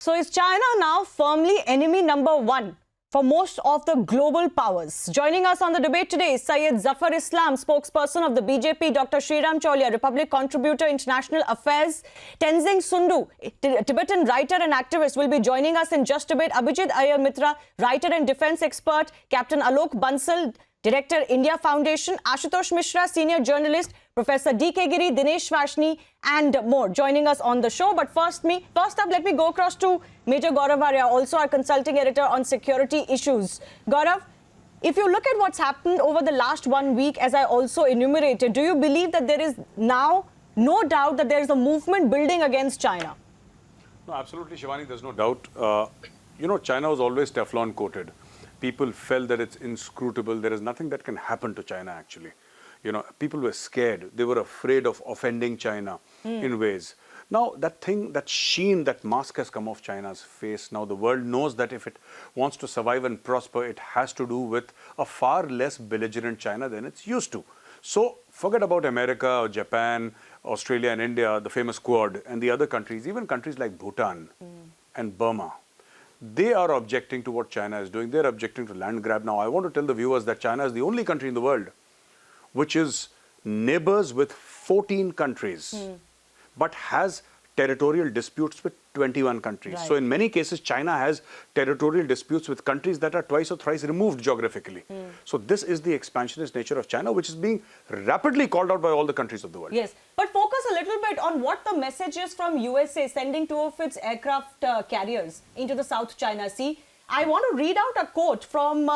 So is China now firmly enemy number one for most of the global powers? Joining us on the debate today is Syed Zafar Islam, spokesperson of the BJP, Dr. Sriram Chaulia, Republic contributor, international affairs, Tenzing Sundu, Tibetan writer and activist, will be joining us in just a bit. Abhijit Iyer Mitra, writer and defense expert, Captain Alok Bansal, Director, India Foundation, Ashutosh Mishra, senior journalist, Professor D.K. Giri, Dinesh Vashni, and more joining us on the show. But first up, let me go across to Major Gaurav Arya, also our consulting editor on security issues. Gaurav, if you look at what's happened over the last 1 week, as I also enumerated, do you believe that there is now no doubt that there is a movement building against China? No, absolutely, Shivani, there's no doubt. China was always Teflon coated. People felt that it's inscrutable. There is nothing that can happen to China, actually. People were scared. They were afraid of offending China in ways. Now, that sheen, that mask has come off China's face. Now, the world knows that if it wants to survive and prosper, it has to do with a far less belligerent China than it's used to. So, forget about America or Japan, Australia and India, the famous Quad, and the other countries, even countries like Bhutan and Burma. They are objecting to what China is doing. They're objecting to land grab. Now, I want to tell the viewers that China is the only country in the world which is neighbors with 14 countries, but has territorial disputes with 21 countries. Right. So, in many cases, China has territorial disputes with countries that are twice or thrice removed geographically. So, this is the expansionist nature of China, which is being rapidly called out by all the countries of the world. Yes, but focus a little bit on what the message is from USA sending two of its aircraft carriers into the South China Sea. I want to read out a quote from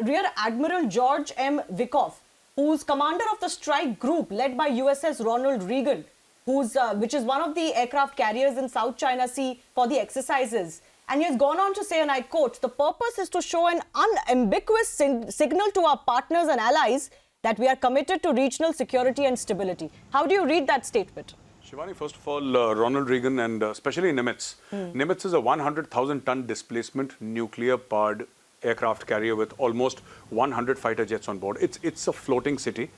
Rear Admiral George M. Wikoff, who's commander of the strike group led by USS Ronald Reagan, which is one of the aircraft carriers in South China Sea for the exercises. And he has gone on to say, and I quote, "The purpose is to show an unambiguous signal to our partners and allies that we are committed to regional security and stability." How do you read that statement? Shivani, first of all, Ronald Reagan and especially Nimitz. Nimitz is a 100,000-ton displacement nuclear-powered aircraft carrier with almost 100 fighter jets on board. It's a floating city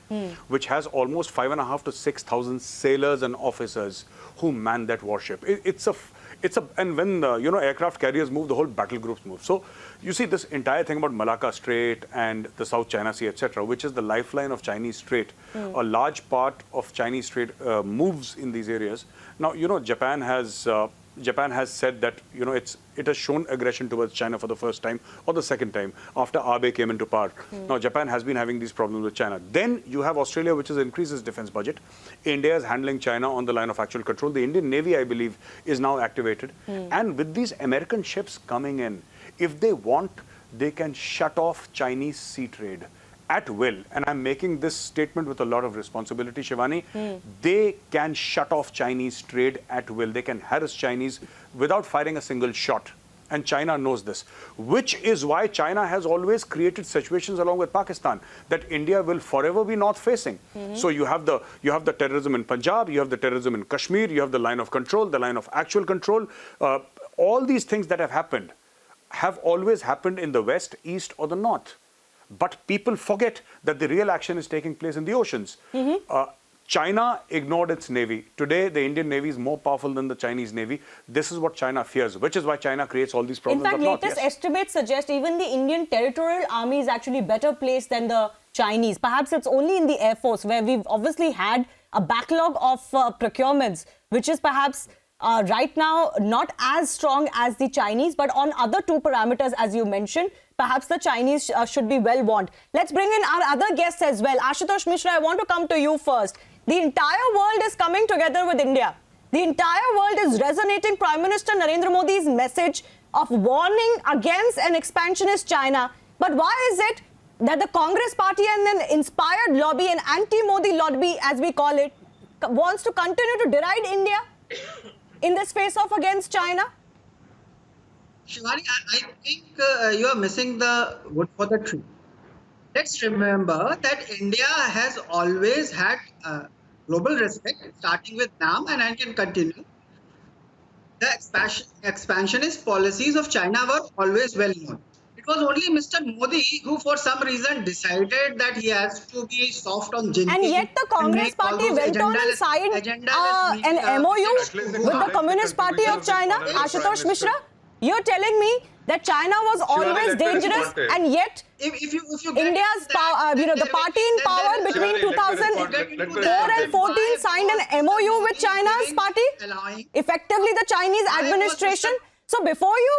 which has almost 5,500 to 6,000 sailors and officers who man that warship. And when aircraft carriers move, the whole battle groups move. So you see this entire thing about Malacca Strait and the South China Sea, etc., which is the lifeline of Chinese Strait. A large part of Chinese Strait moves in these areas. Now Japan has said that it has shown aggression towards China for the first time or the second time after Abe came into power. Now Japan has been having these problems with China. Then you have Australia, which has increased its defense budget. India is handling China on the line of actual control. The Indian Navy, I believe, is now activated. And with these American ships coming in, if they want, they can shut off Chinese sea trade at will. And I'm making this statement with a lot of responsibility, Shivani. They can shut off Chinese trade at will. They can harass Chinese without firing a single shot. And China knows this, which is why China has always created situations along with Pakistan that India will forever be north facing. So you have the terrorism in Punjab, you have the terrorism in Kashmir, you have the line of control, the line of actual control. All these things that have happened have always happened in the west, east or the north. But people forget that the real action is taking place in the oceans. China ignored its navy. Today, the Indian Navy is more powerful than the Chinese Navy. This is what China fears, which is why China creates all these problems. In fact, latest estimates suggest even the Indian territorial army is actually better placed than the Chinese. Perhaps it's only in the Air Force where we've obviously had a backlog of procurements, which is perhaps right now not as strong as the Chinese, but on other two parameters, as you mentioned, perhaps the Chinese should be well warned. Let's bring in our other guests as well. Ashutosh Mishra, I want to come to you first. The entire world is coming together with India. The entire world is resonating Prime Minister Narendra Modi's message of warning against an expansionist China. But why is it that the Congress party and an inspired lobby, an anti-Modi lobby as we call it, wants to continue to deride India in this face-off against China? Shivani, I think you are missing the wood for the tree. Let's remember that India has always had global respect, starting with NAM, and I can continue. The expansionist policies of China were always well known. It was only Mr. Modi who, for some reason, decided that he has to be soft on Jinping. And yet the Congress party went on and signed an MOU with the Communist Party of China, Ashutosh Mishra. You're telling me that China was always let me dangerous, respond to it. and yet If you get India's that, power, then the there party will in be- then power there is- between Shivani, let me 2004 respond. Let me and respond. 14 signed an MOU with China's party, allowing effectively the Chinese Why was administration. Mr. So before you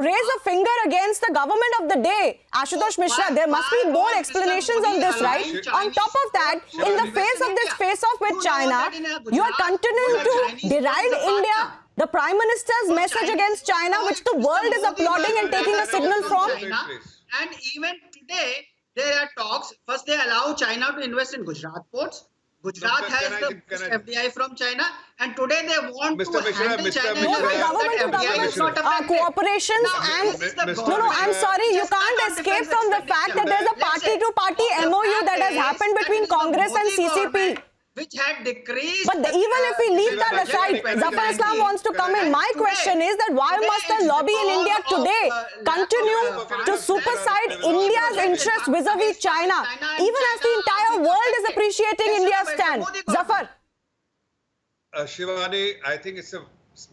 raise a finger against the government of the day, Ashutosh Mishra, there must be why more was Mr. explanations Modi on this, right? allowing On top of that, Chinese in the to face invest of in this India? face-off with You know China, that in you are Gujarat, continuing the to Chinese deride was the India, partner. the Prime Minister's So message Chinese against China, which the Mr. world is Modi applauding was and taking a allowing signal from. China, and even today, there are talks. First, they allow China to invest in Gujarat ports. Gujarat Can has I- the can I- FDI from China, and today they want Mr. to Mishra, handle Mr. China. in Mishra. a No, way no, that government to FDI is not government affected. cooperations Now, and this is the Mr. no, government. I'm sorry, you Just not can't on escape defense from the fact that expenditure. there's a Let's say, party-to-party the MOU fact that has is happened that between it is the Congress and Modi CCP. government which had decreased. But even if we leave that Shivani, aside, can I- Zafar Islam wants to come in. And My today- question is that why today must the it's lobby in because India of, today continue okay, to let's- supersede let's- India's let's- interests vis-a-vis China, even as the entire world is appreciating India's stand? Zafar. Shivani, I think it's a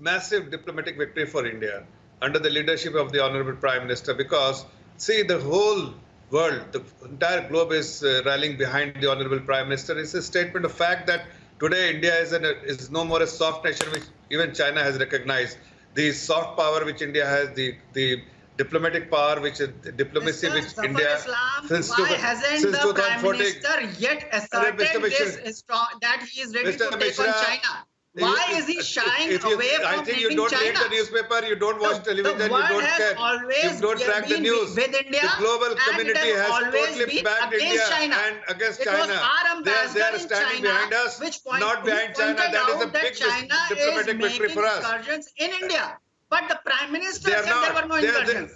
massive diplomatic victory for India under the leadership of the Honorable Prime Minister because, see, the whole world, the entire globe is rallying behind the Honorable Prime Minister. It's a statement of fact that today India is no more a soft nation, which even China has recognized. The soft power which India has, the diplomatic power, which is the diplomacy Mr. which Zafar India Islam, since why hasn't since the Prime 2014 Minister yet asserted Mr. Mishra, this strong, that he is ready Mr. to take on Mishra, China? Why is he shying if you- away from I think you taking don't China? read the newspaper, you don't watch television, the you world don't has care, always you don't track the been news. with India, The global and community it has always totally been backed against India China. and against It was China. our They ambassador are in standing China, behind us, who not behind China. pointed That is a out that big China diplomatic is victory making for us. incursions in India. But the Prime Minister They said are there not. were no They are- incursions.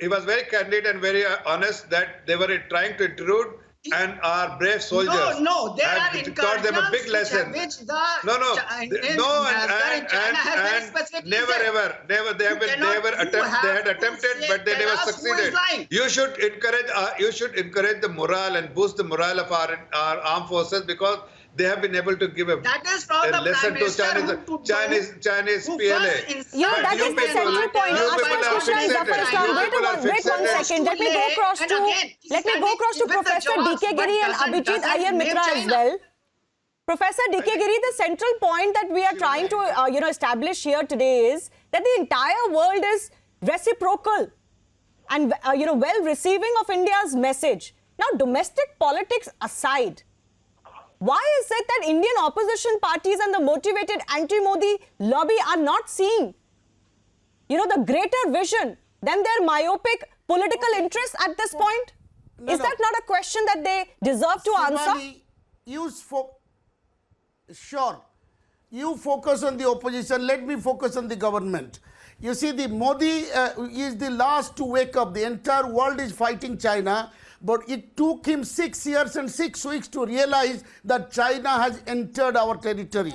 He was very candid and very honest that they were trying to intrude, and our brave soldiers No, there are had taught them a big lesson. which the No, Indian no, ambassador in China has very specifically never said. ever, they had attempted, but they never succeeded. You should encourage the morale and boost the morale of our armed forces because they have been able to give a That is from the lesson Prime to Minister Chinese who PLA. first insisted- Yeah, But that you is the people- central point. you people Ashutosh are Mishra and Zafar fixated. Islam, You wait people are one fixated. second. Let me go across And to again, Professor standing DK with the Giri and jobs, but Abhijit doesn't Iyer name Mitra as China. well. Professor DK Giri, the central point that we are trying to establish here today is that the entire world is reciprocal and well receiving of India's message. Now, domestic politics aside, why is it that Indian opposition parties and the motivated anti-Modi lobby are not seeing, the greater vision than their myopic political interests at this point? No, Is no. that not a question that they deserve to answer? Shivani, sure. You focus on the opposition. Let me focus on the government. You see, the Modi is the last to wake up. The entire world is fighting China. But it took him 6 years and 6 weeks to realize that China has entered our territory.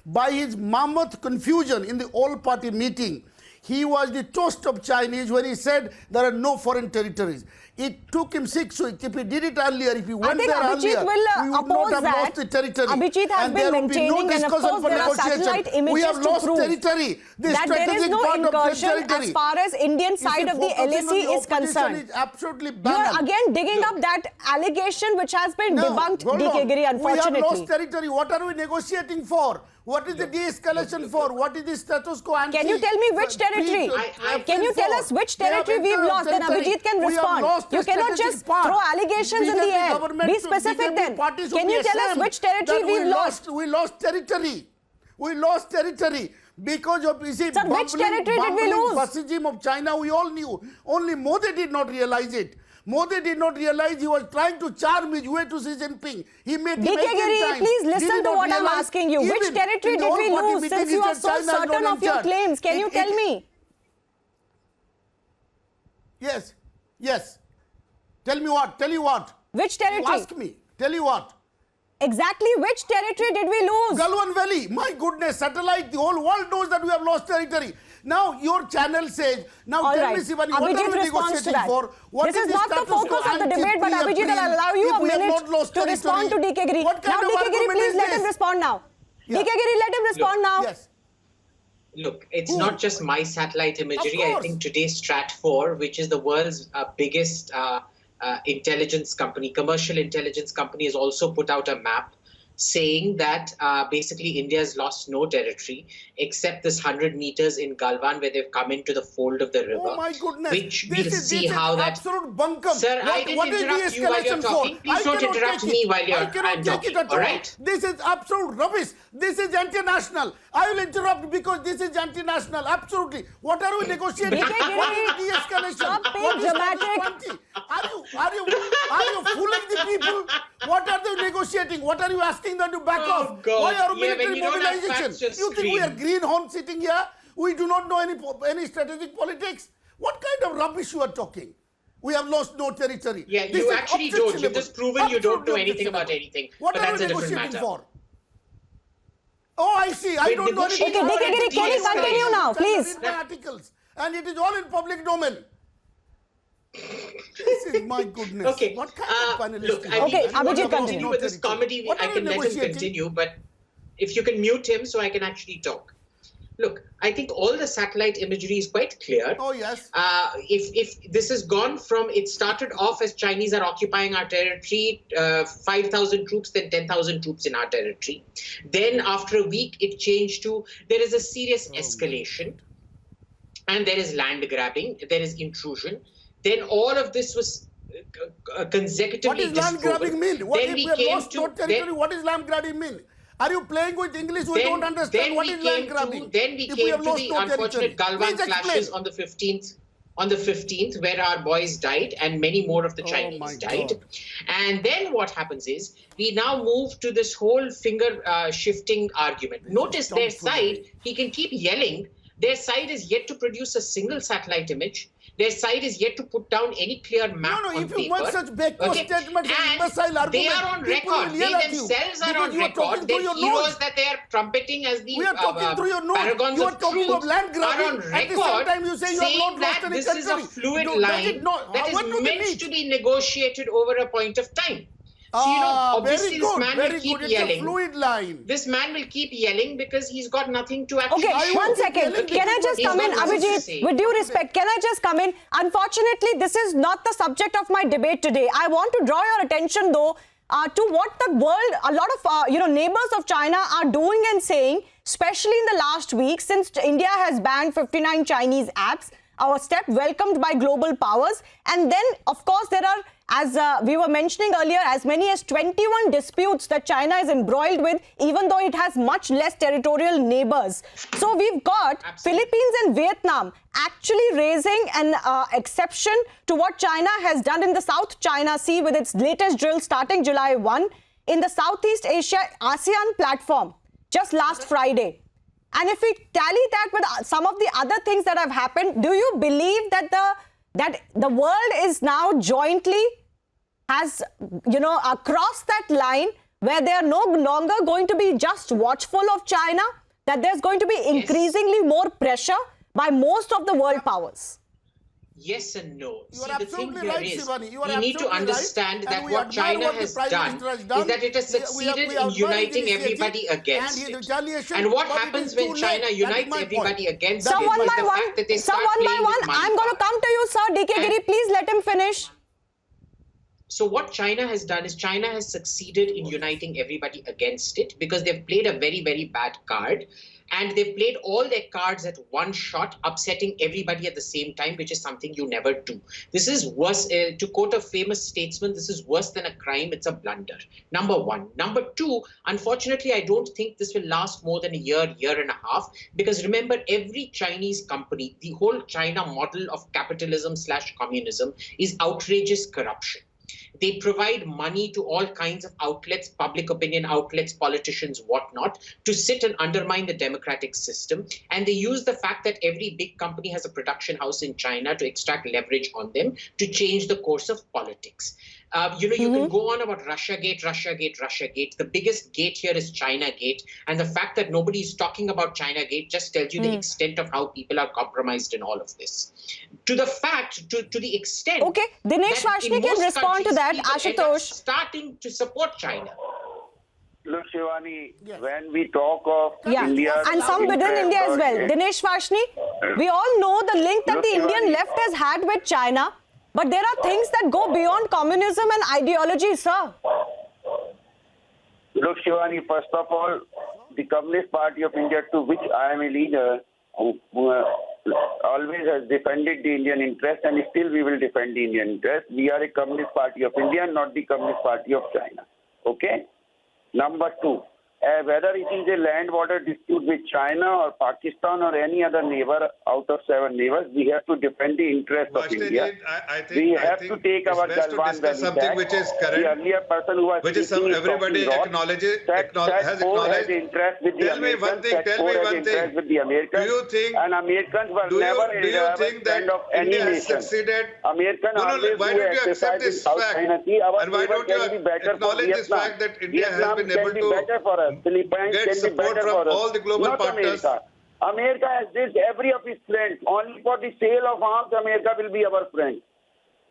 By his mammoth confusion in the all-party meeting, he was the toast of Chinese when he said there are no foreign territories. It took him 6 weeks. If he did it earlier, if he went think there Abhijit earlier, will, we would oppose not have that. lost the territory. Abhijit has and been there would be no maintaining, and of discussion course for there are negotiation. satellite We images have to lost prove territory. The that there is strategic no part of the incursion territory. as far as Indian You see, side of the focusing on LAC is opposition concerned. is absolutely You banal. are again digging up that allegation which has been No, debunked, hold DK on. Giri, We have unfortunately. lost territory. What are we negotiating for? What is the de-escalation for? What is the status quo? Can you tell me which territory? Can you tell us which territory we've lost? Then Abhijit can respond. You cannot just throw allegations in the air. Be specific then. Can you tell us which territory we've lost? We lost territory. We lost territory. Because of, you see, Sir, which territory did we lose? fascism of China, we all knew. Only Modi did not realize it. Modi did not realize he was trying to charm his way to Xi Jinping. He made him DK 18 Giri, times. please Did listen he to not what I'm realize asking you. Which even territory in the did we all-party lose meeting, since he you are said so China is not certain of your entered. claims? Can you tell me? Yes, yes. Tell me what? Tell you what? Which You territory? ask me. Tell you what? Exactly which territory did we lose? Galwan Valley. My goodness, satellite. The whole world knows that we have lost territory. Now your channel says, now All tell right. me, Shivani, what are Abhijit we responds to negotiating that. for? What This is the not the status quo focus of the until debate, but Abhijit, pre-April I'll allow you if a we have minute not lost to respond to territory? DK Giri. What kind Now, of DK Giri, argument please is let him this? respond now. Yeah. DK Giri, let him respond now. Yes. Look, it's Who? not just my satellite imagery. I course. think today Stratfor, which is the world's biggest intelligence company, commercial intelligence company, has also put out a map saying that basically India has lost no territory except this 100 meters in Galwan where they've come into the fold of the river. Oh my goodness! Which we'll see this how is that. absolute bunkum. Sir, I didn't interrupt you while you're de-escalation talking. for? Please I don't cannot interrupt take me it. while I cannot I'm take talking. it at All right? This is absolute rubbish. This is anti-national. I will interrupt because this is anti-national. Absolutely. What are we negotiating? What is de-escalation? Stop being What is dramatic. 2020? Are you fooling the people? What are they negotiating? What are you asking them to back Oh, off? God. Why are Yeah, when military you don't have mobilization? facts, just You think we are scream. greenhorn sitting here? We do not know any strategic politics? What kind of rubbish you are talking? We have lost no territory. Yeah, This you is actually don't. You've objectionable. just proven you don't know Absolutely anything about objectionable. anything. What But are that's we a different negotiating matter. for? Oh, I see. I We're don't know anything. negotiating Okay, about DK it. Giri, can you continue now, please? Read my articles. And it is all in public domain. This is my goodness. Okay. What kind of panelist Look, is I mean, Okay, if you want Abhijit, to continue. continue with this comedy, What I are we can let him negotiating? continue, but if you can mute him so I can actually talk. Look, I think all the satellite imagery is quite clear. Oh, yes. If this has gone from, it started off as Chinese are occupying our territory, 5,000 troops, then 10,000 troops in our territory. Then after a week, it changed to, there is a serious escalation. And there is land grabbing, there is intrusion. Then all of this was consecutively What does land disproven. grabbing mean? What Then if we we have came lost to- no territory? then- What does land grabbing mean? Are you playing with English? We don't understand what we is land came grabbing. to, then we if came have to lost the no unfortunate territory. Galwan Please clashes explain. on the 15th, where our boys died and many more of the Oh, my Chinese died. God. And then what happens is we now move to this whole finger shifting argument. Notice their tomfoolery. side, he can keep yelling. Their side is yet to produce a single satellite image. Their side is yet to put down any clear map No, on if you paper. make such backward statements and imbecile They arguments, are on people record. will They yell at you themselves are because on you are talking record. through The your heroes nose. that they are trumpeting as the We are talking through your nose. paragons You are of talking truth of land are grabbing. on At the record same time, you say you have saying not lost that any this is a territory. fluid Does it line not- that is when do they meant meet? to be negotiated over a point of time. So, obviously very this good, man very will keep good. yelling. It's a fluid line. This man will keep yelling because he's got nothing to actually Okay, show. one second. yelling Can I because just he's come in, got nothing to say. Abhijit? With due respect, can I just come in? Unfortunately, this is not the subject of my debate today. I want to draw your attention, though, to what the world, a lot of neighbors of China are doing and saying, especially in the last week, since India has banned 59 Chinese apps. Our step welcomed by global powers. And then, of course, there are, as we were mentioning earlier, as many as 21 disputes that China is embroiled with, even though it has much less territorial neighbors. So we've got Philippines and Vietnam actually raising an exception to what China has done in the South China Sea with its latest drill starting July 1 in the Southeast Asia ASEAN platform just last Friday. And if we tally that with some of the other things that have happened, do you believe that the world is now jointly has, crossed that line where they are no longer going to be just watchful of China, that there's going to be increasingly more pressure by most of the world powers? Yes and no. You are See, the thing absolutely here right, is, Shivani. You are we need to absolutely right. understand And that we what admire China what the has Prime done Minister has is done. that it has We are succeeded in admiring uniting his everybody initiative against and his it. retaliation, And what but it happens is when too late. China That is unites my everybody point. against So it one is by the one, fact that they start one by playing one, with money I'm going to power. come to you, sir. DK Giri, please let him finish. So what China has done is China has succeeded in uniting everybody against it because they've played a very, very bad card. And they've played all their cards at one shot, upsetting everybody at the same time, which is something you never do. This is worse, to quote a famous statesman, this is worse than a crime, it's a blunder. Number one. Number two, unfortunately, I don't think this will last more than a year, year and a half, because remember, every Chinese company, the whole China model of capitalism/communism is outrageous corruption. They provide money to all kinds of outlets, public opinion outlets, politicians, whatnot, to sit and undermine the democratic system. And they use the fact that every big company has a production house in China to extract leverage on them to change the course of politics. You can go on about Russiagate, Russiagate, Russiagate. The biggest gate here is Chinagate. And the fact that nobody is talking about Chinagate just tells you the extent of how people are compromised in all of this. To the fact, to the extent. Okay, Dinesh that in Vaishnavi can most respond to countries, that. people end up Ashutosh. starting to support China. Look, Shivani, Yes. when we talk of Yeah, India, and some within India as well. Dinesh Vashni, we all know the link that Look, the Indian Shivani. left has had with China, but there are things that go beyond communism and ideology, sir. Look, Shivani, first of all, the Communist Party of India, to which I am a leader, who always has defended the Indian interest, and still we will defend the Indian interest. We are a Communist Party of India, not the Communist Party of China. Okay? Number two, whether it is a land border dispute with China or Pakistan or any other neighbor out of 7 neighbors, we have to defend the interest of Vaishnavi, India. I think We I have think to take it's our best to Galwan discuss Valley something back. which is The current, earlier person who was which is speaking everybody talking rot, acknowledges, that has Ford acknowledged. had interest with the Tell me one Americans, thing. that Tell Ford me had one interest thing. with the Americans, Do you think? and Americans were Do never you a think that friend of any India has nation. succeeded? American No, always why do don't you exercise accept in this South fact? China Sea. Our And why neighbor don't you can be better for acknowledge this Vietnam. fact that India has Vietnam been can able be to better for us. Philippines get can be support better from for us. all the global Not partners? America. America has this every of its friends. Only for the sale of arms, America will be our friend.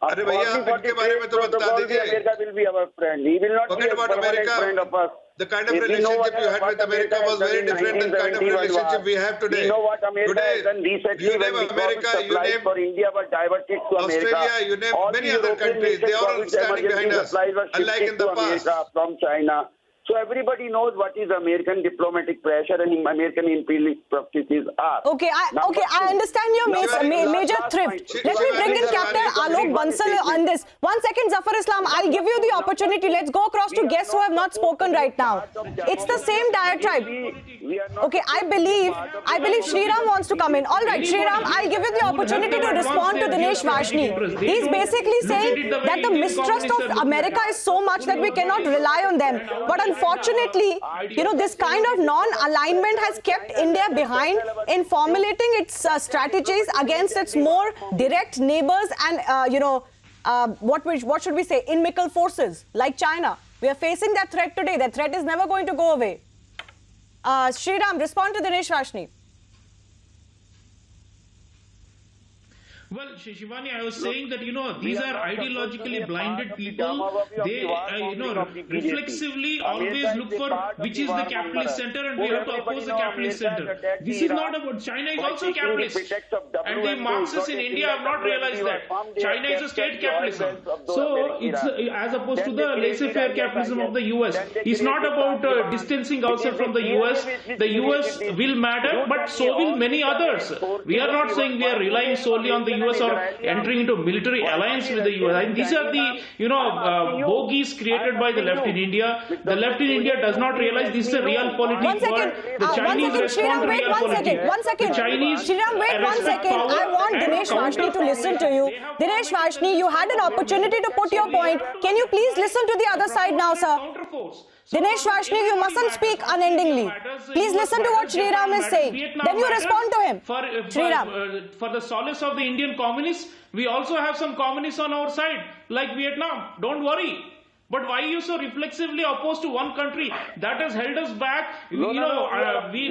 अरे भैया, Only for the इनके बारे में trade तो बता protocol, दीजिए. America will be our friend. He will not be Forget a about permanent America. friend of us. The kind of If we know relationship you had what with America was has very done in different than the kind of 1971 relationship we have today. We know what America Today, has done recently you when name the America, COVID you supplies name for India were diverted to Australia, America. you name All many the other European countries, they nations are all COVID standing behind emergency us, supplies were unlike shifted in the to past. America from China. So everybody knows what is American diplomatic pressure and American imperialist practices are. Okay, I understand your major thrift. Let me bring in Captain Alok Bansal on this. 1 second, Zafar Islam. I'll give you the opportunity. Let's go across to guests who have not spoken right now. It's the same diatribe. Okay, I believe Shriram wants to come in. All right, Shriram, I'll give you the opportunity to respond to Dinesh Vashni. He's basically saying that the mistrust of America is so much that we cannot rely on them. But unfortunately, this kind of non-alignment has kept India behind in formulating its strategies against its more direct neighbors and, what should we say, inimical forces like China. We are facing that threat today. That threat is never going to go away. Shriram, respond to Dinesh Vashni. Well, Shivani, I was saying that, these are ideologically blinded people. They, reflexively always look for which is the capitalist center and we have to oppose the capitalist center. This is not about, China is also capitalist. And the Marxists in India have not realized that. China is a state capitalism. So, it's as opposed to the laissez-faire capitalism of the US. It's not about distancing ourselves from the US. The US will matter, but so will many others. We are not saying we are relying solely on the US or entering into military alliance with the US. And these are the, bogies created by the left in India. The left in India does not realize this is a real polity. 1 second. The Chinese respond to wait real 1 polity. second. 1 second. The Chinese Shriram, wait 1 respect second. power I want and Dinesh counter Vashni to listen to power. you. They have Dinesh power. Vashni, you had an opportunity to put your point. Can you please listen to the other side now, sir? Counterforce. Dinesh Vashni, you mustn't speak unendingly. Please listen to what Shriram is saying. Then you respond to him. Shriram. For the solace of the Indian communists, we also have some communists on our side, like Vietnam. Don't worry. But why are you so reflexively opposed to one country? That has held us back. We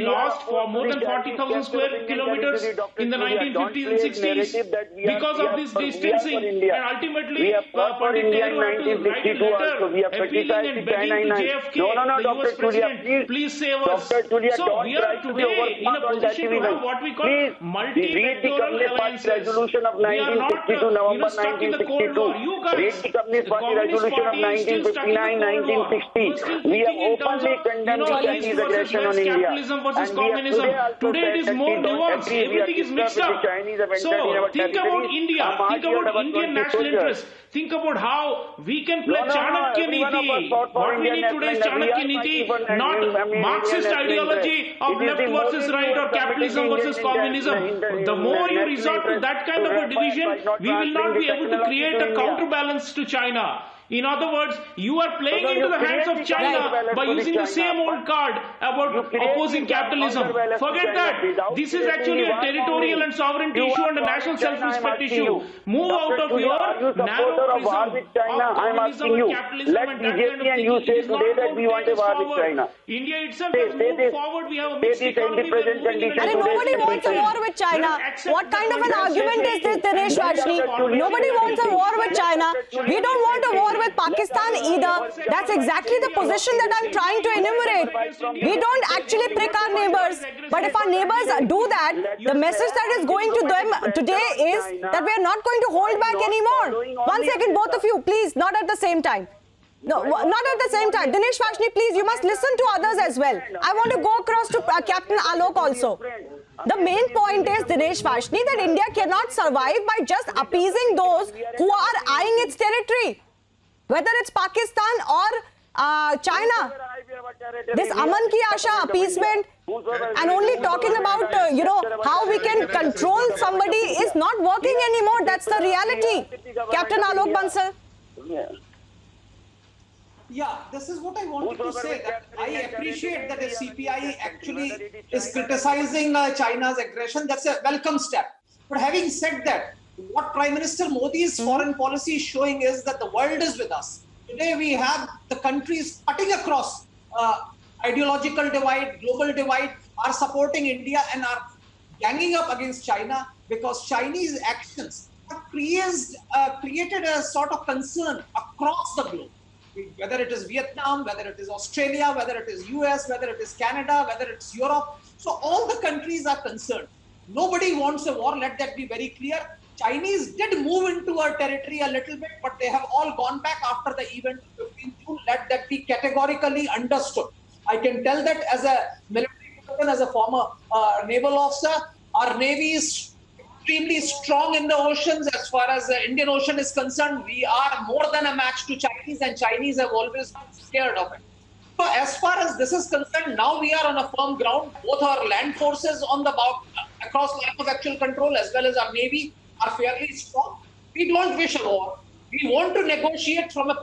lost for more than 40,000 square kilometers in the 1950s and 60s because of this distancing. And ultimately, Pandit Nehru had to write a letter appealing and begging to JFK, the US president, please save us. So we are today in a position to have what we call multi-electoral alliances. We are not, stuck in the Cold War. You guys, the Communist Party is still stuck in the Cold War. We have openly condemned Chinese aggression on India. Capitalism versus communism. Today it is more nuanced. Everything is mixed up. So think about India. Think about Indian national interest. Think about how we can play Chanakya Niti. What we need today is Chanakya Niti, not Marxist ideology of left versus right or capitalism versus communism. The more you resort to that kind of a division, we will not be able to create a counterbalance to China. In other words, you are playing into the hands of China by using the same old card about opposing capitalism. Forget that. This is actually a territorial and and sovereignty issue and a national self-respect issue. Move out of your narrow prism of communism and capitalism and that kind of thing. It is not going to take us forward. India itself has moved forward. We have a mixed economy. We are moving in a And nobody wants a war with China. What kind of an argument is this, Dinesh Vashni? Nobody wants a war with China. We don't want a war with Pakistan either. That's exactly the position that I'm trying to enumerate. We don't actually prick our neighbors. But if our neighbors do that, the message that is going to them today is that we are not going to hold back anymore. 1 second, both of you, please, not at the same time. No, not at the same time. Dinesh Vashni, please, you must listen to others as well. I want to go across to Captain Alok also. The main point is, Dinesh Vashni, that India cannot survive by just appeasing those who are eyeing its territory, whether it's Pakistan or China. This Aman Ki Asha appeasement and only talking about, how we can control somebody is not working anymore. That's the reality. Captain Alok Bansal. Yeah, this is what I wanted to say. That I appreciate that the CPI actually is criticizing China's aggression. That's a welcome step. But having said that, what Prime Minister Modi's foreign policy is showing is that the world is with us. Today we have the countries cutting across ideological divide, global divide, are supporting India and are ganging up against China because Chinese actions have created a sort of concern across the globe. Whether it is Vietnam, whether it is Australia, whether it is US, whether it is Canada, whether it's Europe. So all the countries are concerned. Nobody wants a war, let that be very clear. Chinese did move into our territory a little bit, but they have all gone back after the event of 15th June. Let that be categorically understood. I can tell that as a military person, as a former naval officer, our Navy is extremely strong in the oceans. As far as the Indian Ocean is concerned, we are more than a match to Chinese, and Chinese have always been scared of it. So as far as this is concerned, now we are on a firm ground. Both our land forces on the across line of actual control as well as our Navy are fairly strong. We don't wish a war. We want to negotiate from a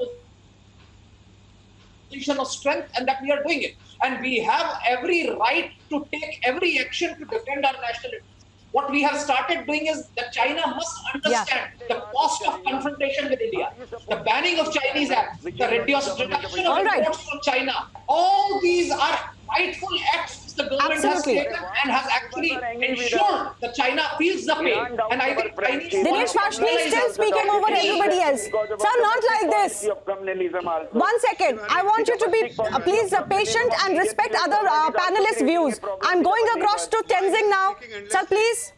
position of strength, and that we are doing it. And we have every right to take every action to defend our national interests. What we have started doing is that China must understand the cost of confrontation with India, the banning of Chinese apps, the reduction of imports from China. All these are rightful acts the government has taken and has actually ensured that China feels the pain. And I think Chinese... Dinesh Vashni is still speaking over everybody else. Sir, not like this. 1 second. I want you to be, please, patient and respect other panelists' views. I'm going across to Tenzing now. Sir, please.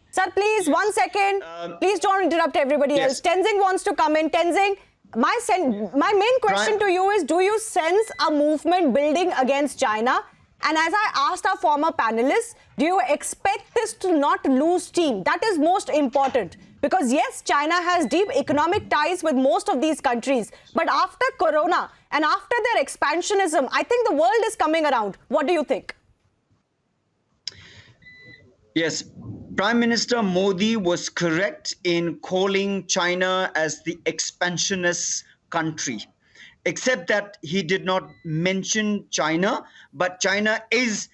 Sir, please, 1 second. Please don't interrupt everybody else. Tenzing wants to come in. Tenzing, my main question to you is, do you sense a movement building against China? And as I asked our former panelists, do you expect this to not lose steam? That is most important. Because yes, China has deep economic ties with most of these countries. But after Corona and after their expansionism, I think the world is coming around. What do you think? Yes, Prime Minister Modi was correct in calling China as the expansionist country, except that he did not mention China, but China is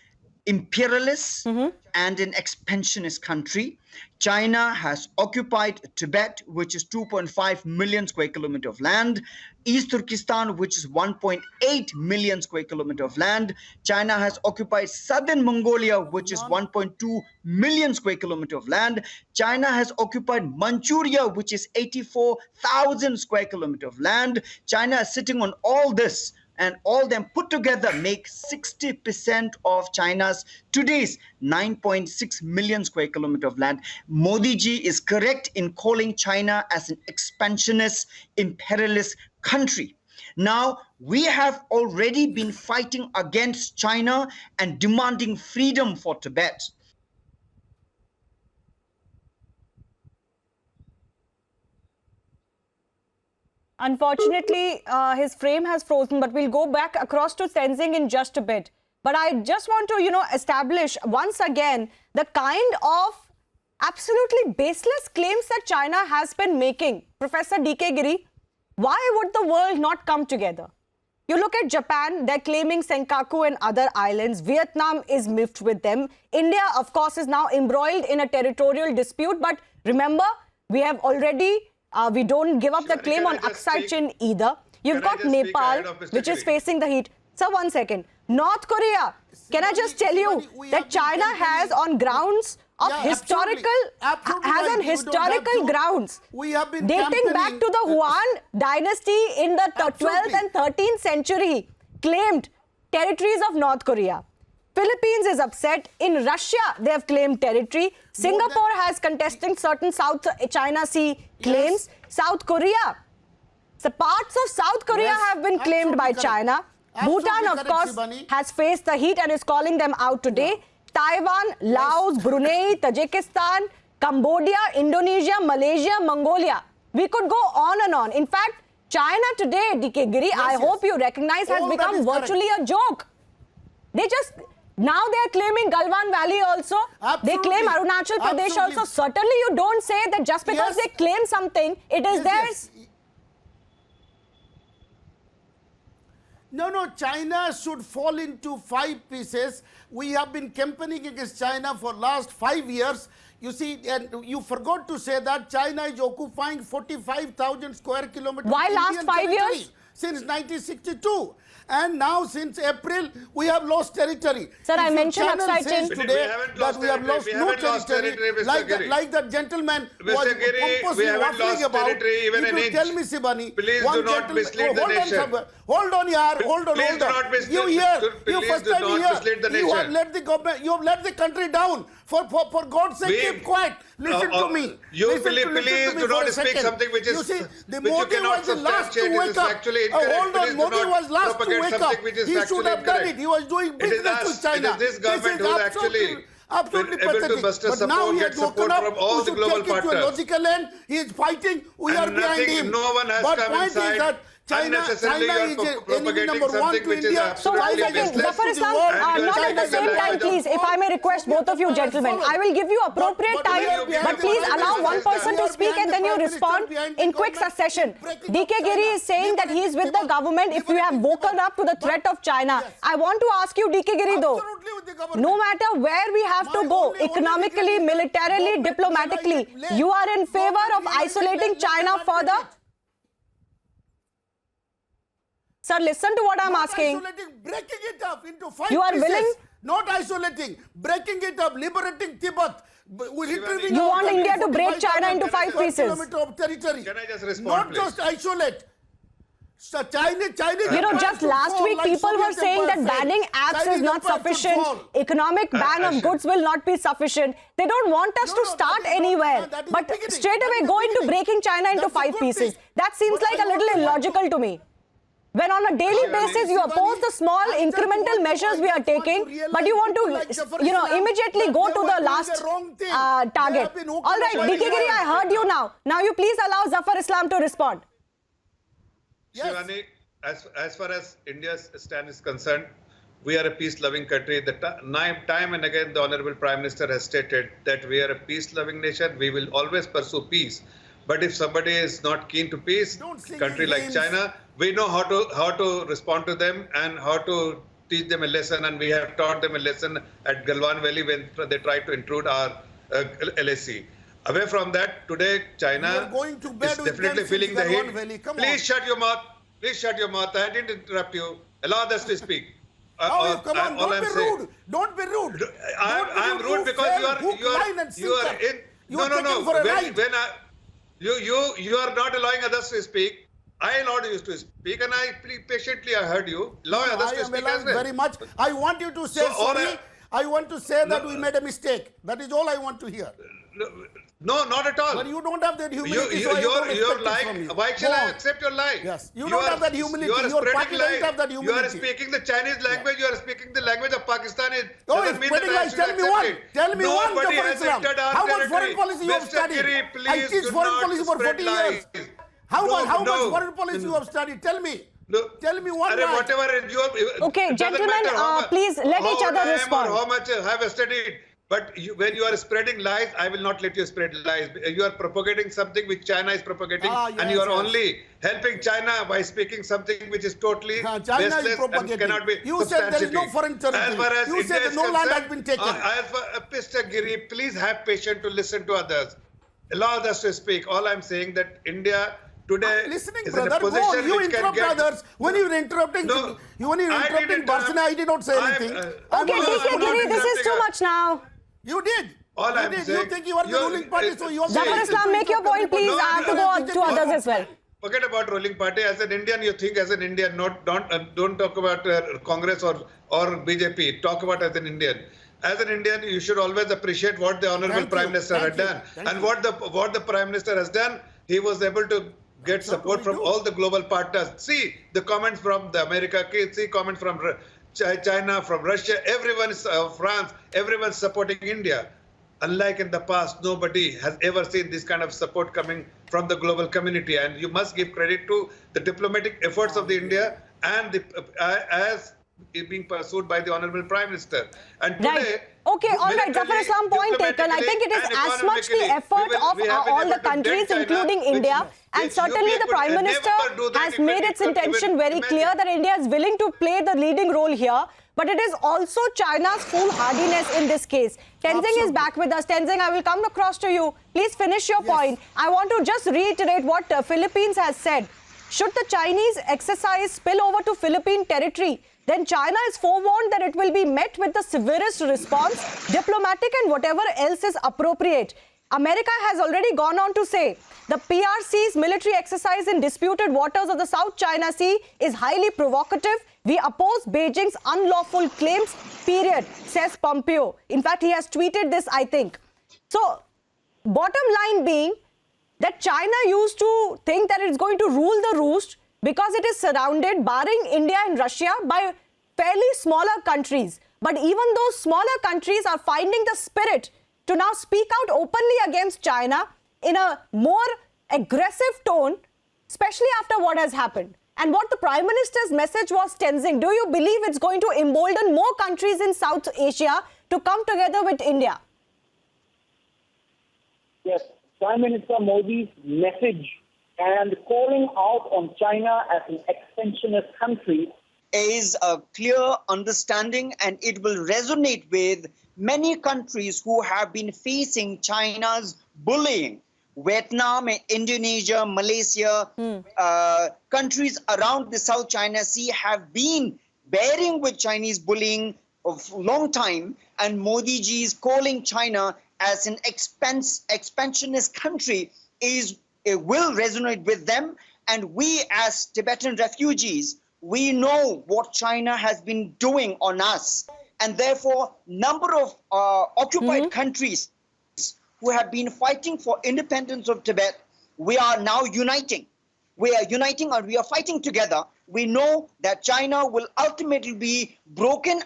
imperialist and an expansionist country. China has occupied Tibet, which is 2.5 million square kilometer of land, East Turkestan, which is 1.8 million square kilometer of land. China has occupied southern Mongolia, which is 1.2 million square kilometer of land. China has occupied Manchuria, which is 84,000 square kilometer of land. China is sitting on all this, and all them put together make 60% of China's today's 9.6 million square kilometer of land. Modi ji is correct in calling China as an expansionist, imperialist country. Now, we have already been fighting against China and demanding freedom for Tibet. Unfortunately, his frame has frozen, but we'll go back across to Tenzing in just a bit. But I just want to, establish once again the kind of absolutely baseless claims that China has been making. Professor D.K. Giri, why would the world not come together? You look at Japan, they're claiming Senkaku and other islands. Vietnam is miffed with them. India, of course, is now embroiled in a territorial dispute. But remember, we have already, we don't give up the claim on Aksai Chin either. You've got Nepal, which is facing the heat. Sir, 1 second. North Korea, can I just tell you that China has on grounds of historical grounds dating back to the Yuan dynasty in the 12th and 13th century, claimed territories of North Korea. Philippines is upset. In Russia, they have claimed territory. Singapore has contesting certain South China Sea claims. South Korea, the parts of South Korea have been claimed by China. Bhutan, of course, has faced the heat and is calling them out today. Taiwan, Laos, Brunei, Tajikistan, Cambodia, Indonesia, Malaysia, Mongolia. We could go on and on. In fact, China today, DK Giri, I hope you recognize, has become virtually a joke. They just, now they are claiming Galwan Valley also. They claim Arunachal Pradesh also. Certainly you don't say that just because they claim something, it is theirs. No, China should fall into 5 pieces. We have been campaigning against China for last 5 years. You see, and you forgot to say that China is occupying 45,000 square kilometers. Why last 5 years? Since 1962. And now since April, we have lost territory. Sir, I mentioned Aksai Chin today that we have lost no territory. Like that gentleman was pompously waffling about. Even an inch. Tell me, Sibani. Please do not mislead the nation. Hold on, yaar. Hold on. Please do not mislead. You here. You Please first do time not here. mislead the You have nation. let the government. You have let the country down. For God's sake, keep quiet. Listen to me. You please do not speak something which is. You see, the which you Modi cannot was the last to substantiate. It wake is up. factually incorrect. Hold on, Please do Modi not was last to propagate wake up. something which is He should factually have done incorrect. it. He was doing business with China. It is this government who actually absolutely been able to pathetic. muster But now support, he get has woken support up. from all We the should global take it to a partners. logical end. He is fighting. We are And behind nothing, him. no one has But come point is inside. that China Unnecessarily is you are enemy propagating number 1 something to which is India. So 1 absolutely second, baseless. Zafar Islam, And not at the same time, please, if I may request both of you gentlemen, I will give you appropriate time, but please allow one person to speak and then you respond in quick succession. DK Giri is saying that he is with the government if you have woken up to the threat of China. I want to ask you, DK Giri, though, no matter where we have to go, economically, militarily, diplomatically, you are in favor of isolating China further? Sir, listen to what I'm asking. Breaking it up into 5 You are pieces. willing? Not isolating, breaking it up, liberating Tibet. You want India to break China into 5 pieces? Of territory. Can I just respond, Not please? just isolate. So China You know, just last week people were saying that banning apps is not sufficient. Economic ban of goods will not be sufficient. They don't want us to start anywhere. But straight away go into breaking China into 5 pieces. That seems like a little illogical to me. When on a daily basis you oppose the small incremental measures we are taking, but you want to, immediately go to the last target. All right, DK Giri, I heard you now. Now you please allow Zafar Islam to respond. Shivani, as far as India's stand is concerned, we are a peace-loving country. Time and again, the Honorable Prime Minister has stated that we are a peace-loving nation. We will always pursue peace. But if somebody is not keen to peace, country like China, we know how to respond to them and how to teach them a lesson. And we have taught them a lesson at Galwan Valley when they tried to intrude our LAC. Away from that, today China is definitely feeling the heat. Please shut your mouth. Please shut your mouth. I didn't interrupt you. Allow us to speak. Come on, don't be rude. Don't be rude. I'm rude because you are in. No. You are not allowing others to speak. I allowed you to speak, and I patiently heard you. Allow others to speak as well. Very much. I want you to say sorry. I want to say that we made a mistake. That is all I want to hear. No, not at all. But you don't have that humility. You're lying. Why shall I accept your lie? Yes. You don't have that humility. Your party doesn't have that humility. You are speaking the Chinese language. You are speaking the language of Pakistan. Oh, it's spreading lies. Tell me one. Tell me one, Zafar Islam. How much foreign policy you have studied? I teach foreign policy for 40 years. How much foreign policy you have studied? Tell me. Tell me one line. Whatever you have, Okay, gentlemen, please let each other respond. How much have I studied? But when you are spreading lies, I will not let you spread lies. You are propagating something which China is propagating, and you are only helping China by speaking something which is totally China is baseless propagating. and cannot be You said there is no substantiated. foreign territory. As far as You India said that is no land has concerned, been taken. As for Mr. Giri, please have patience to listen to others. Allow others to speak. All I'm saying that India today Listening, is in a brother, position go on. You which can interrupt get... others. When you were interrupting, No, when you were I interrupting didn't interrupt. Barsana, I did not say anything. Okay, DK Giri, this is too much now. You did. All you I'm did. saying, You think you are the ruling party, so you also... Zafar Islam, make your point, please. No, I have to no, go to others as well. Forget about ruling party. As an Indian, you think as an Indian. Don't talk about Congress or BJP. Talk about as an Indian. As an Indian, you should always appreciate what the Honorable Prime Minister had done. And what the Prime Minister has done, he was able to get support from all the global partners. See the comments from the America, see comments from China, from Russia, everyone is France, everyone's supporting India. Unlike in the past, nobody has ever seen this kind of support coming from the global community. And you must give credit to the diplomatic efforts of the India and the, as being pursued by the Honorable Prime Minister. And today, Right. Okay, all right. Zafar Islam, point taken. I think it is as much the effort of all the countries, including India. And certainly the Prime Minister has made its intention very clear that India is willing to play the leading role here. But it is also China's foolhardiness in this case. Tenzing is back with us. Tenzing, I will come across to you. Please finish your point. I want to just reiterate what Philippines has said. Should the Chinese exercise spill over to Philippine territory, then China is forewarned that it will be met with the severest response, diplomatic and whatever else is appropriate. America has already gone on to say the PRC's military exercise in disputed waters of the South China Sea is highly provocative. We oppose Beijing's unlawful claims, period, says Pompeo. In fact, he has tweeted this, I think. So, bottom line being that China used to think that it's going to rule the roost because it is surrounded, barring India and Russia, by fairly smaller countries. But even those smaller countries are finding the spirit to now speak out openly against China in a more aggressive tone, especially after what has happened. And what the Prime Minister's message was, Tenzing, do you believe it's going to embolden more countries in South Asia to come together with India? Yes, Prime Minister Modi's message and calling out on China as an expansionist country is a clear understanding, and it will resonate with many countries who have been facing China's bullying. Vietnam, Indonesia, Malaysia, countries around the South China Sea have been bearing with Chinese bullying of a long time, and Modi ji is calling China as an expansionist country will resonate with them. And we as Tibetan refugees, we know what China has been doing on us, and therefore number of occupied countries who have been fighting for independence of Tibet, we are now uniting. We are uniting and we are fighting together. We know that China will ultimately be broken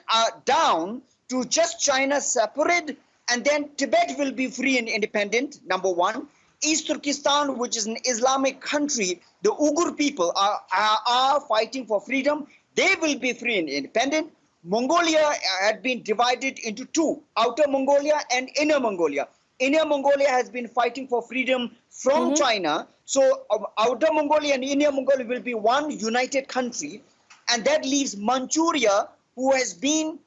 down to just China separate, and then Tibet will be free and independent, number one. East Turkestan, which is an Islamic country, the Uyghur people are fighting for freedom. They will be free and independent. Mongolia had been divided into two, Outer Mongolia and Inner Mongolia. Inner Mongolia has been fighting for freedom from China. So Outer Mongolia and Inner Mongolia will be one united country. And that leaves Manchuria, who has been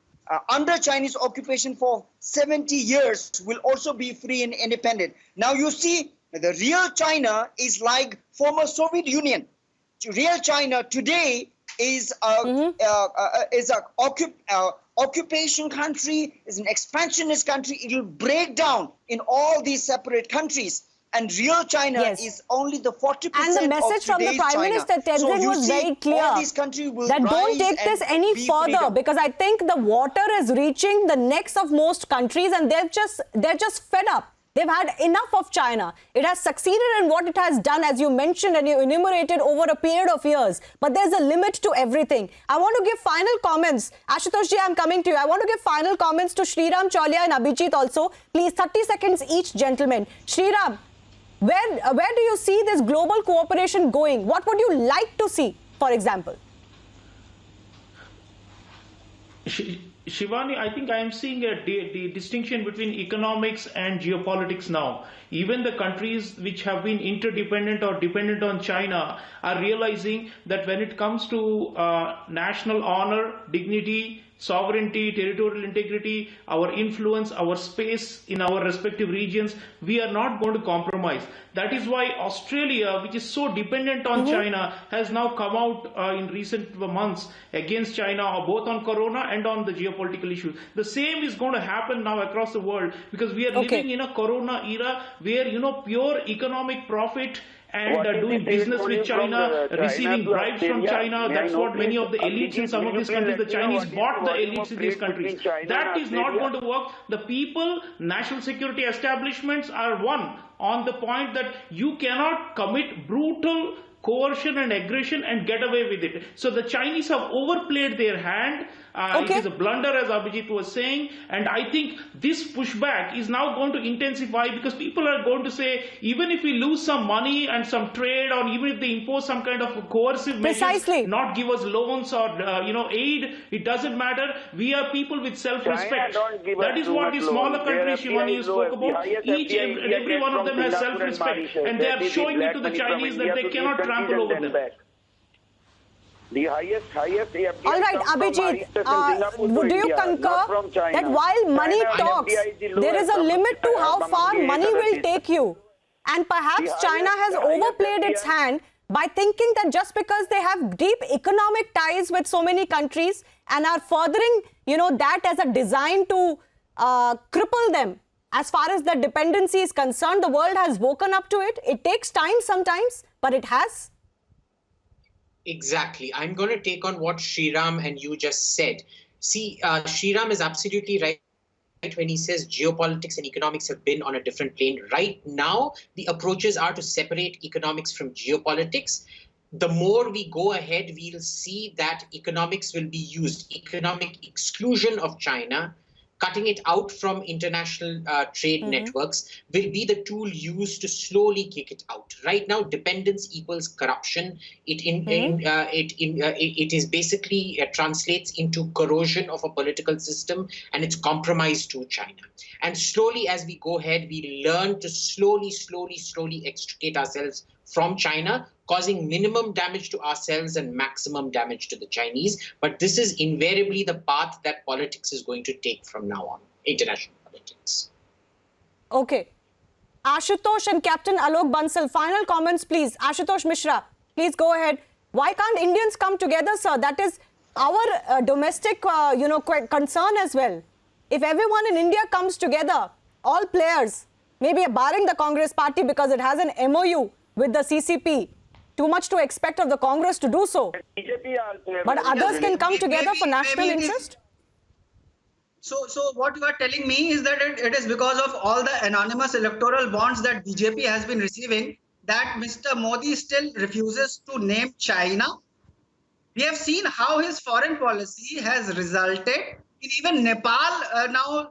under Chinese occupation for 70 years, will also be free and independent. Now you see, the real China is like former Soviet Union. Real China today is a occupation country, is an expansionist country. It will break down in all these separate countries. And real China is only the 40% and the message from the Prime Minister, Tenzing, was very clear that don't take this any further, because I think the water is reaching the necks of most countries, and they're just fed up. They've had enough of China. It has succeeded in what it has done, as you mentioned and you enumerated, over a period of years. But there's a limit to everything. I want to give final comments. Ashutosh ji, I'm coming to you. I want to give final comments to Sriram Chaulia and Abhijit also. Please, 30 seconds each, gentlemen. Sriram, where do you see this global cooperation going? What would you like to see, for example? Shivani, I think I am seeing the distinction between economics and geopolitics now. Even the countries which have been interdependent or dependent on China are realizing that when it comes to national honor, dignity, sovereignty, territorial integrity, our influence, our space in our respective regions, we are not going to compromise. That is why Australia, which is so dependent on China, has now come out in recent months against China, both on corona and on the geopolitical issues. The same is going to happen now across the world because we are living in a corona era where, pure economic profit and doing business with China, receiving bribes from China. That's what many of the elites in some of these countries, the Chinese bought the elites in these countries. That is not going to work. The people, national security establishments are one on the point that you cannot commit brutal coercion and aggression and get away with it. So the Chinese have overplayed their hand. It is a blunder, as Abhijit was saying, and I think this pushback is now going to intensify because people are going to say, even if we lose some money and some trade, or even if they impose some kind of coercive measures, not give us loans or aid, it doesn't matter. We are people with self-respect. That is what the smaller countries, Shivani, you spoke about. Each and every one of them has self-respect, and they are showing it to the Chinese that they cannot trample over them. The highest FDI. All right, Abhijit, do you concur that while money talks, there is a limit to how far money will take you? And perhaps China has overplayed its hand by thinking that just because they have deep economic ties with so many countries and are furthering, that as a design to cripple them. As far as the dependency is concerned, the world has woken up to it. It takes time sometimes, but it has. Exactly. I'm going to take on what Sriram and you just said. See, Sriram is absolutely right when he says geopolitics and economics have been on a different plane. Right now, the approaches are to separate economics from geopolitics. The more we go ahead, we'll see that economics will be used. Economic exclusion of China, cutting it out from international trade networks, will be the tool used to slowly kick it out. Right now, dependence equals corruption. It is basically translates into corrosion of a political system, and it's compromise to China. And slowly, as we go ahead, we learn to slowly extricate ourselves from China, causing minimum damage to ourselves and maximum damage to the Chinese. But this is invariably the path that politics is going to take from now on, international politics. Okay. Ashutosh and Captain Alok Bansal, final comments, please. Ashutosh Mishra, please go ahead. Why can't Indians come together, sir? That is our domestic, concern as well. If everyone in India comes together, all players, maybe barring the Congress party because it has an MOU with the CCP, too much to expect of the Congress to do so. But others can come together for national interest? So what you are telling me is that it is because of all the anonymous electoral bonds that BJP has been receiving that Mr. Modi still refuses to name China. We have seen how his foreign policy has resulted in even Nepal now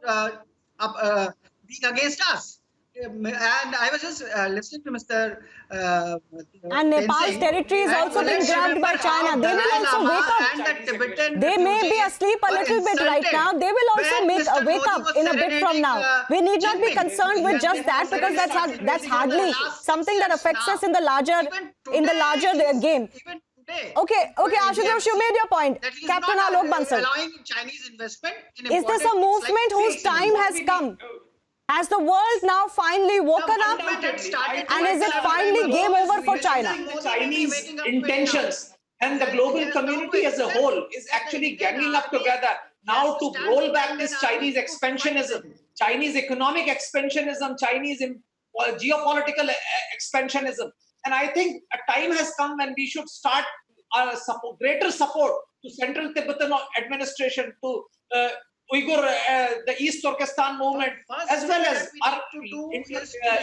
being against us. And I was just listening to Mr. And Nepal's territory is also being grabbed by China. They will also wake up. They may be asleep a little bit right now. They will also wake up in a bit from now. We need not be concerned with just that because that's hardly something that affects us in the larger game. Okay, Ashutosh, you made your point. Captain Alok Bansal. Is this a movement whose time has come? Has the world now finally woken up? And is it finally game over for China? The Chinese intentions and the global community as a whole is actually ganging up together now to roll back this Chinese expansionism, Chinese economic expansionism, Chinese geopolitical expansionism. And I think a time has come when we should start greater support to Central Tibetan administration, to Uyghur, the East Turkestan movement, as well as our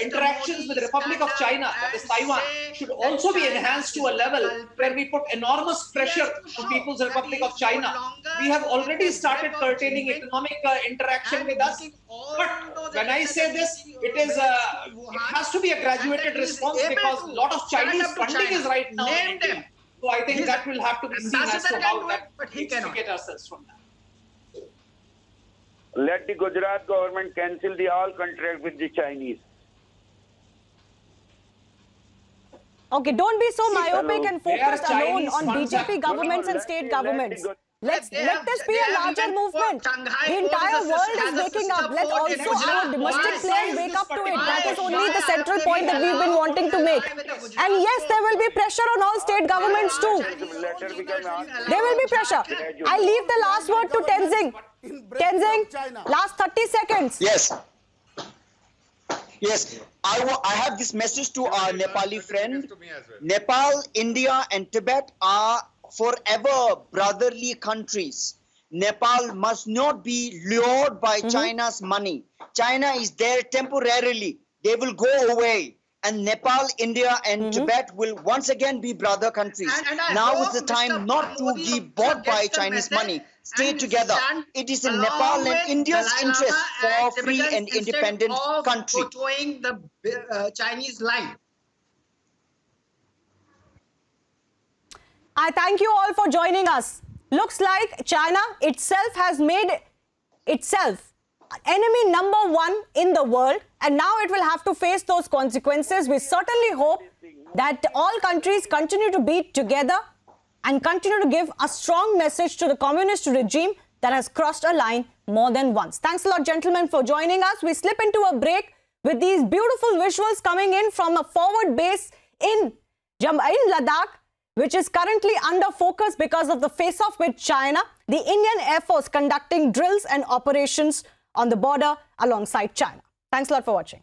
interactions with the Republic of China, that is Taiwan, should also be enhanced to a level where we put enormous pressure on People's Republic of China. We have already started curtailing economic interaction with us. But when I say this, it has to be a graduated response because a lot of Chinese funding is right now in India. So I think that will have to be seen as to how that we extricate ourselves from that. let the Gujarat government cancel the all contract with the Chinese. Okay, don't be so myopic and focused They are alone Chinese on funds. BJP governments and state governments. Let this be a larger movement. The entire world is waking up. Let also our domestic players wake up to it. That is only the central point that we've been wanting to make. And yes, there will be pressure on all state governments too. There will be pressure. I leave the last word to Tenzing. Tenzing, last 30 seconds. Yes. Yes, I have this message to our Nepali friend. Nepal, India and Tibet are forever brotherly countries. Nepal must not be lured by China's money. China is there temporarily. They will go away. And Nepal, India and Tibet will once again be brother countries. Now is the time not to be bought by Chinese money. Stay together. It is in Nepal and India's interest for free and independent country. Portraying the Chinese line. I thank you all for joining us. Looks like China itself has made itself enemy number one in the world, and now it will have to face those consequences. We certainly hope that all countries continue to be together and continue to give a strong message to the communist regime that has crossed a line more than once. Thanks a lot, gentlemen, for joining us. We slip into a break with these beautiful visuals coming in from a forward base in Ladakh, which is currently under focus because of the face-off with China. The Indian Air Force conducting drills and operations on the border alongside China. Thanks a lot for watching.